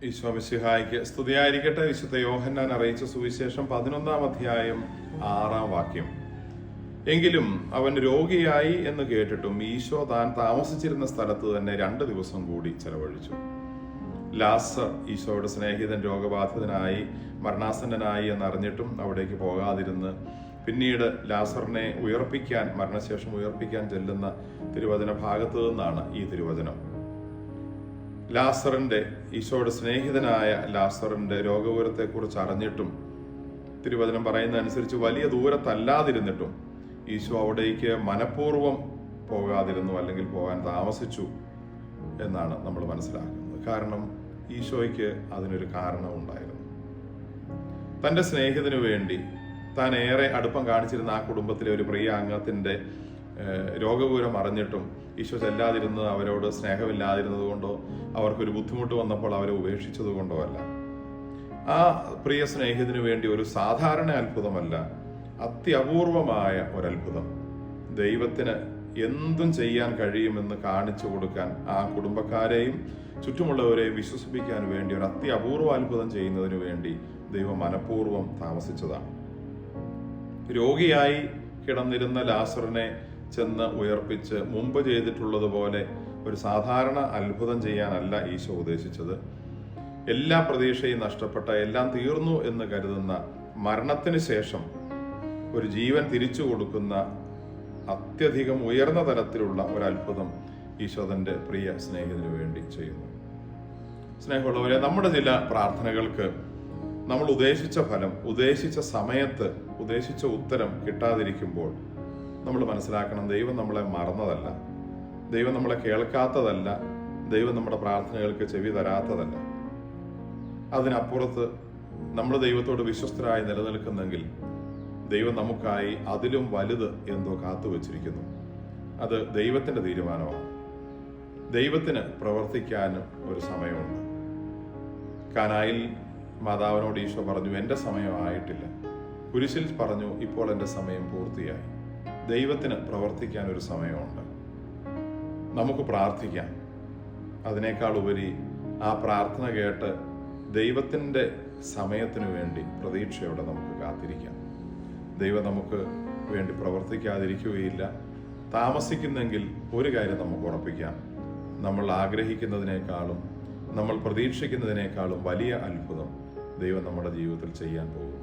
ഈശോ മിശിഹായ്ക്ക് സ്തുതിയായിരിക്കട്ടെ. വിശുദ്ധ യോഹന്നാൻ അറിയിച്ച സുവിശേഷം 11-ാം അധ്യായം 6-ാം വാക്യം. എങ്കിലും അവൻ രോഗിയായി എന്ന് കേട്ടിട്ടും ഈശോ താൻ താമസിച്ചിരുന്ന സ്ഥലത്ത് തന്നെ 2 ദിവസം കൂടി ചെലവഴിച്ചു. ലാസർ, ഈശോയുടെ സ്നേഹിതൻ, രോഗബാധിതനായി മരണാസന്നനായി എന്നറിഞ്ഞിട്ടും അവിടേക്ക് പോകാതിരുന്ന് പിന്നീട് ലാസറിനെ മരണശേഷം ഉയർപ്പിക്കാൻ ചെല്ലുന്ന തിരുവചന ഭാഗത്തു നിന്നാണ് ഈ തിരുവചനം. ഈശോയുടെ സ്നേഹിതനായ ലാസറിന്റെ രോഗവിവരത്തെക്കുറിച്ച് അറിഞ്ഞിട്ടും തിരുവചനം പറയുന്ന അനുസരിച്ച് വലിയ ദൂരത്തല്ലാതിരുന്നിട്ടും ഈശോ അവിടേക്ക് മനഃപൂർവ്വം പോകാതിരുന്നു, അല്ലെങ്കിൽ പോകാൻ താമസിച്ചു എന്നാണ് നമ്മൾ മനസ്സിലാക്കുന്നത്. കാരണം ഈശോയ്ക്ക് അതിനൊരു കാരണമുണ്ടായിരുന്നു. തൻ്റെ സ്നേഹിതനു വേണ്ടി താൻ ഏറെ അടുപ്പം കാണിച്ചിരുന്ന ആ കുടുംബത്തിലെ ഒരു പ്രിയ അംഗത്തിന്റെ രോഗവിവരം അറിഞ്ഞിട്ടും ഈശോ ചെല്ലാതിരുന്നത് അവരോട് സ്നേഹമില്ലാതിരുന്നത് കൊണ്ടോ അവർക്കൊരു ബുദ്ധിമുട്ട് വന്നപ്പോൾ അവരെ ഉപേക്ഷിച്ചത് കൊണ്ടോ അല്ല. ആ പ്രിയ സ്നേഹിതനു വേണ്ടി ഒരു സാധാരണ അത്ഭുതമല്ല, അത്യപൂർവമായ ഒരത്ഭുതം, ദൈവത്തിന് എന്തും ചെയ്യാൻ കഴിയുമെന്ന് കാണിച്ചു കൊടുക്കാൻ, ആ കുടുംബക്കാരെയും ചുറ്റുമുള്ളവരെയും വിശ്വസിപ്പിക്കാൻ വേണ്ടി ഒരു അത്യപൂർവ അത്ഭുതം ചെയ്യുന്നതിനു വേണ്ടി ദൈവം മനഃപൂർവ്വം താമസിച്ചതാണ്. രോഗിയായി കിടന്നിരുന്ന ലാസറിനെ ചെന്ന് ഉയർപ്പിച്ച് മുമ്പ് ചെയ്തിട്ടുള്ളതുപോലെ ഒരു സാധാരണ അത്ഭുതം ചെയ്യാനല്ല ഈശോ ഉദ്ദേശിച്ചത്. എല്ലാ പ്രതീക്ഷയും നഷ്ടപ്പെട്ട, എല്ലാം തീർന്നു എന്ന് കരുതുന്ന മരണത്തിന് ശേഷം ഒരു ജീവൻ തിരിച്ചു കൊടുക്കുന്ന അത്യധികം ഉയർന്ന തലത്തിലുള്ള ഒരു അത്ഭുതം ഈശോ തന്റെ പ്രിയ സ്നേഹിതനു വേണ്ടി ചെയ്യുന്നു. സ്നേഹമുള്ളവരെ, നമ്മുടെ ചില പ്രാർത്ഥനകൾക്ക് നമ്മൾ ഉദ്ദേശിച്ച ഫലം, ഉദ്ദേശിച്ച സമയത്ത് ഉദ്ദേശിച്ച ഉത്തരം കിട്ടാതിരിക്കുമ്പോൾ നമ്മൾ മനസ്സിലാക്കണം, ദൈവം നമ്മളെ മറന്നതല്ല, ദൈവം നമ്മളെ കേൾക്കാത്തതല്ല, ദൈവം നമ്മുടെ പ്രാർത്ഥനകൾക്ക് ചെവി തരാത്തതല്ല. അതിനപ്പുറത്ത് നമ്മൾ ദൈവത്തോട് വിശ്വസ്തരായി നിലനിൽക്കുന്നെങ്കിൽ ദൈവം നമുക്കായി അതിലും വലുത് എന്തോ കാത്തുവച്ചിരിക്കുന്നു. അത് ദൈവത്തിന്റെ തീരുമാനമാണ്. ദൈവത്തിന് പ്രവർത്തിക്കാനും ഒരു സമയമുണ്ട്. കാനായിൽ മാതാവിനോട് ഈശോ പറഞ്ഞു, എൻ്റെ സമയം ആയിട്ടില്ല. കുരിശിൽ പറഞ്ഞു, ഇപ്പോൾ എൻ്റെ സമയം പൂർത്തിയായി. ദൈവത്തിന് പ്രവർത്തിക്കാൻ ഒരു സമയമുണ്ട്. നമുക്ക് പ്രാർത്ഥിക്കാം. അതിനേക്കാൾ ഉപരി ആ പ്രാർത്ഥന കേട്ട് ദൈവത്തിൻ്റെ സമയത്തിനു വേണ്ടി പ്രതീക്ഷയോടെ നമുക്ക് കാത്തിരിക്കാം. ദൈവം നമുക്ക് വേണ്ടി പ്രവർത്തിക്കാതിരിക്കുകയില്ല. താമസിക്കുന്നെങ്കിൽ ഒരു കാര്യം നമുക്ക് ഉറപ്പിക്കാം, നമ്മൾ ആഗ്രഹിക്കുന്നതിനേക്കാളും നമ്മൾ പ്രതീക്ഷിക്കുന്നതിനേക്കാളും വലിയ അത്ഭുതം ദൈവം നമ്മുടെ ജീവിതത്തിൽ ചെയ്യാൻ പോകുന്നു.